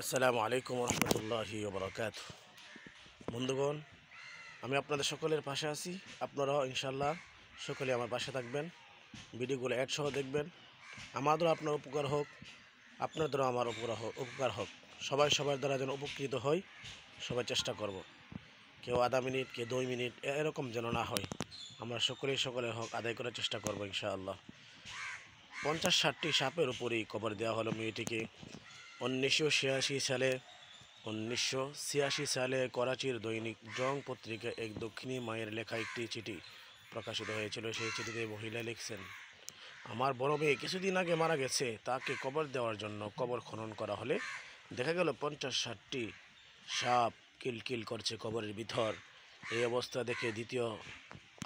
আসসালামু আলাইকুম রহমতুল্লাহি ওবরাকাতুহ। বন্ধুগণ, আমি আপনাদের সকলের পাশে আছি। আপনারাও ইনশাল্লাহ সকলে আমার পাশে থাকবেন, ভিডিওগুলো অ্যাড সহ দেখবেন। আমাদেরও আপনার উপকার হোক, আপনাদেরও আমার উপকার হোক। সবাই সবার দ্বারা যেন উপকৃত হয়, সবাই চেষ্টা করব। কেউ আধা মিনিট, কেউ 2 মিনিট, এরকম যেন না হয়। আমরা সকলের হক আদায় করার চেষ্টা করব ইনশাআল্লাহ। 50-60টি সাপের উপরেই কবর দেওয়া হলো মেয়েটিকে। 1986 সালে করাচির দৈনিক জং পত্রিকায় এক দক্ষিণী মায়ের লেখা একটি চিঠি প্রকাশিত হয়েছিল। সেই চিঠিতে মহিলা লিখছেন, আমার বড় মেয়ে কিছুদিন আগে মারা গেছে। তাকে কবর দেওয়ার জন্য কবর খনন করা হলে দেখা গেল 50-60টি সাপ কিলকিল করছে কবরের ভিতর। এই অবস্থা দেখে দ্বিতীয়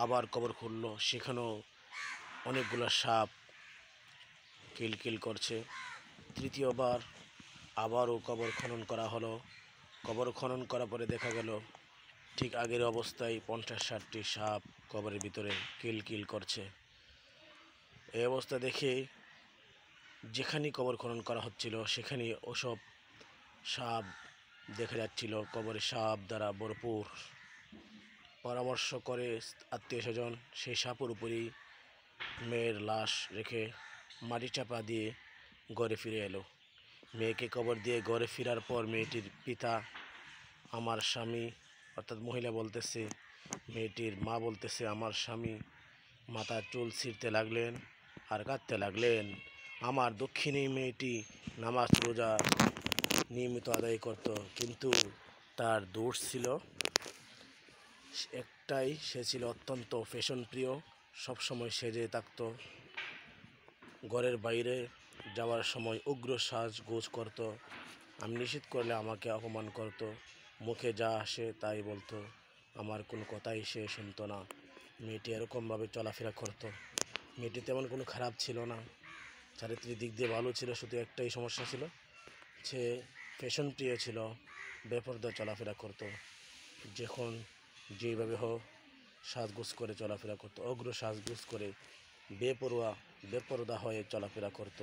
আবার কবর খুলল, সেখানেও অনেকগুলো সাপ কিলকিল করছে। তৃতীয়বার আবারও কবর খনন করা হলো। কবর খনন করার পরে দেখা গেল ঠিক আগের অবস্থায় 50-60টি সাপ কবরের ভিতরে কিলকিল করছে। এই অবস্থা দেখে যেখানেই কবর খনন করা হচ্ছিল সেখানেই ওসব সাপ দেখা যাচ্ছিল, কবরে সাপ দ্বারা ভরপুর। পরামর্শ করে আত্মীয় স্বজন সেই সাপের উপরেই মেয়ের লাশ রেখে মাটি চাপা দিয়ে ঘরে ফিরে এলো। মেয়েকে কবর দিয়ে ঘরে ফেরার পর মেয়েটির পিতা, আমার স্বামী, অর্থাৎ মহিলা বলতেছে, মেয়েটির মা বলতেছে, আমার স্বামী মাথার চুল ছিঁড়তে লাগলেন আর কাঁদতে লাগলেন। আমার দক্ষিণী মেয়েটি নামাজ রোজা নিয়মিত আদায় করত, কিন্তু তার দোষ ছিল একটাই, সে ছিল অত্যন্ত ফ্যাশন প্রিয়। সবসময় সেজে থাকতো, ঘরের বাইরে যাওয়ার সময় উগ্র সাজগোজ করত। আমি নিষেধ করলে আমাকে অপমান করত, মুখে যা আসে তাই বলতো, আমার কোনো কথাই সে শুনতো না। মেয়েটি এরকমভাবে চলাফেরা করত। মেয়েটি তেমন কোনো খারাপ ছিল না, চারিত্রিক দিক দিয়ে ভালো ছিল, শুধু একটাই সমস্যা ছিল, সে ফ্যাশন প্রিয় ছিল, বেপরদা চলাফেরা করত। যখন যেভাবে হোক সাজগোজ করে চলাফেরা করতো, অগ্র সাজগোজ করে বেপরদা হয়ে চলাফেরা করত।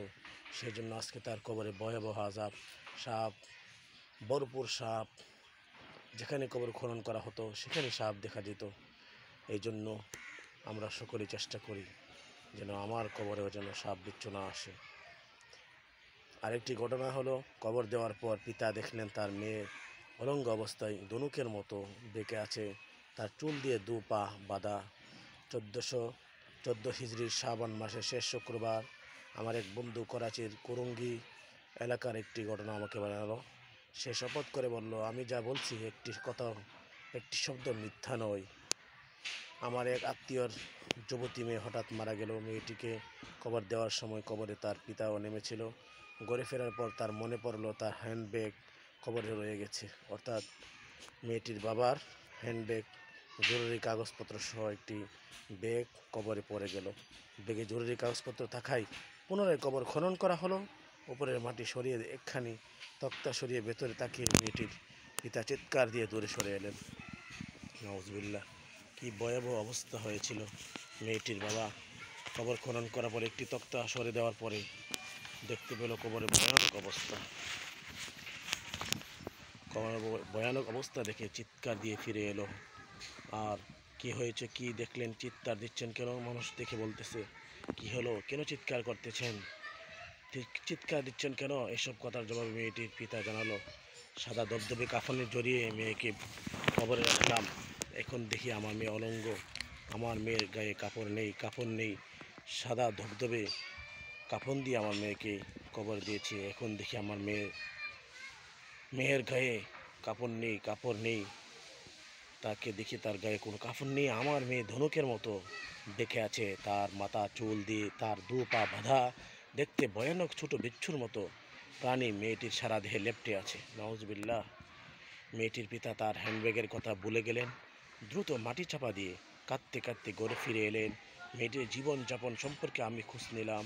সেই জন্য আজকে তার কবরে ভয়াবহ আযাব, সাপ, ভরপুর সাপ। যেখানে কবর খনন করা হতো সেখানে সাপ দেখা যেত। এই জন্য আমরা সকলেই চেষ্টা করি যেন আমার কবরেও যেন সাপ বিচ্ছু না আসে। আরেকটি ঘটনা হলো, কবর দেওয়ার পর পিতা দেখলেন তার মেয়ে অলঙ্গ অবস্থায় ধনুকের মতো বেঁকে আছে, তার চুল দিয়ে 2 পা বাঁধা। 1414 হিজরির শ্রাবণ মাসের শেষ শুক্রবার আমার এক বন্ধু করাচির কুরুঙ্গি এলাকার একটি ঘটনা আমাকে জানালো। সে শপথ করে বলল, আমি যা বলছি একটি শব্দ মিথ্যা নয়। আমার এক আত্মীয়র যুবতী মেয়ে হঠাৎ মারা গেল। মেয়েটিকে কবর দেওয়ার সময় কবরে তার পিতাও নেমেছিল। ঘরে ফেরার পর তার মনে পড়ল তার হ্যান্ডব্যাগ কবরে রয়ে গেছে, অর্থাৎ মেয়েটির বাবার হ্যান্ডব্যাগ, জরুরি কাগজপত্র সহ একটি ব্যাগ কবরে পড়ে গেল। ব্যাগে জরুরি কাগজপত্র থাকায় পুনরায় কবর খনন করা হলো। উপরের মাটি সরিয়ে একখানি তক্তা সরিয়ে ভেতরে তাকিয়ে মেয়েটির পিতা চিৎকার দিয়ে দূরে সরে এলেন। নাউজুবিল্লাহ, কি ভয়াবহ অবস্থা হয়েছিল। মেয়েটির বাবা কবর খনন করার পরে একটি তক্তা সরে দেওয়ার পরে দেখতে পেল কবরে ভয়ানক অবস্থা দেখে চিৎকার দিয়ে ফিরে এলো। আর কি হয়েছে, কি দেখলেন, চিৎকার দিচ্ছেন কেন? মানুষ দেখে বলতেছে, কি হলো, কেন চিৎকার করতেছেন, চিৎকার দিচ্ছেন কেন? এসব কথার জবাবে মেয়েটির পিতা জানালো, সাদা দবদবে কাফনে জড়িয়ে মেয়েকে কবরে রাখলাম, এখন দেখি আমার মেয়ে অলঙ্গ, আমার মেয়ের গায়ে কাপড় নেই, সাদা ধবধবে কাফন দিয়ে আমার মেয়েকে কবর দিয়েছে, এখন দেখি আমার মেয়ের গায়ে কাপড় নেই, তাকে দেখি তার গায়ে কোনো কাপড় নেই, আমার মেয়ে ধনুকের মতো দেখে আছে, তার মাথা চুল দিয়ে তার 2 পা বাঁধা, দেখতে ভয়ানক ছোট বিচ্ছুর মতো প্রাণী মেয়েটির সারা দেহে লেপ্টে আছে। নাউজুবিল্লাহ। মেয়েটির পিতা তার হ্যান্ডব্যাগের কথা ভুলে গেলেন। দ্রুত মাটি চাপা দিয়ে কাঁদতে কাঁদতে ঘরে ফিরে এলেন। মেয়েটির জীবনযাপন সম্পর্কে আমি খোঁজ নিলাম।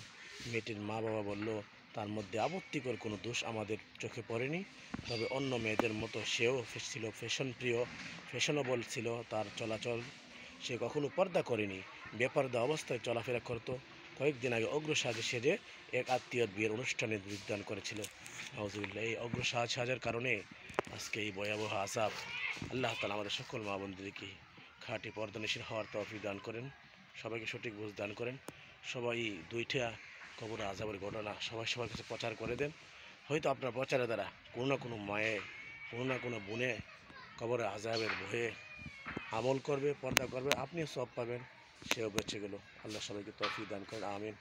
মেয়েটির মা বাবা বলল, তার মধ্যে আপত্তিকর কোনো দোষ আমাদের চোখে পড়েনি, তবে অন্য মেয়েদের মতো সেও ছিল ফ্যাশনেবল ছিল তার চলাচল, সে কখনো পর্দা করেনি, বেপর্দা অবস্থায় চলাফেরা করত, কয়েকদিন আগে অগ্র সাজে সেজে এক আত্মীয়র বিয়ের অনুষ্ঠানে যোগদান করেছিল। নাউজুবিল্লাহ, এই অগ্র সাজার কারণে আজকে এই ভয়াবহ আযাব। আল্লাহ তাআলা আমাদের সকল মা বোনদেরকে খাঁটি পর্দানিশীল হওয়ার তৌফিক দান করেন, সবাইকে সঠিক বুঝ দান করেন। সবাই দুইটা কবর আযাবের ঘটনা সবার কাছে প্রচার করে দেন। হয়তো আপনার প্রচারের দ্বারা কোনো না কোনো মায়ে, কোনো না কোনো বোনে কবরে আযাবের ভয়ে আমল করবে, পর্দা করবে, আপনিও সব পাবেন, সেও বেঁচে গেল। আল্লাহ সবাইকে তৌফিক দান করেন, আমিন।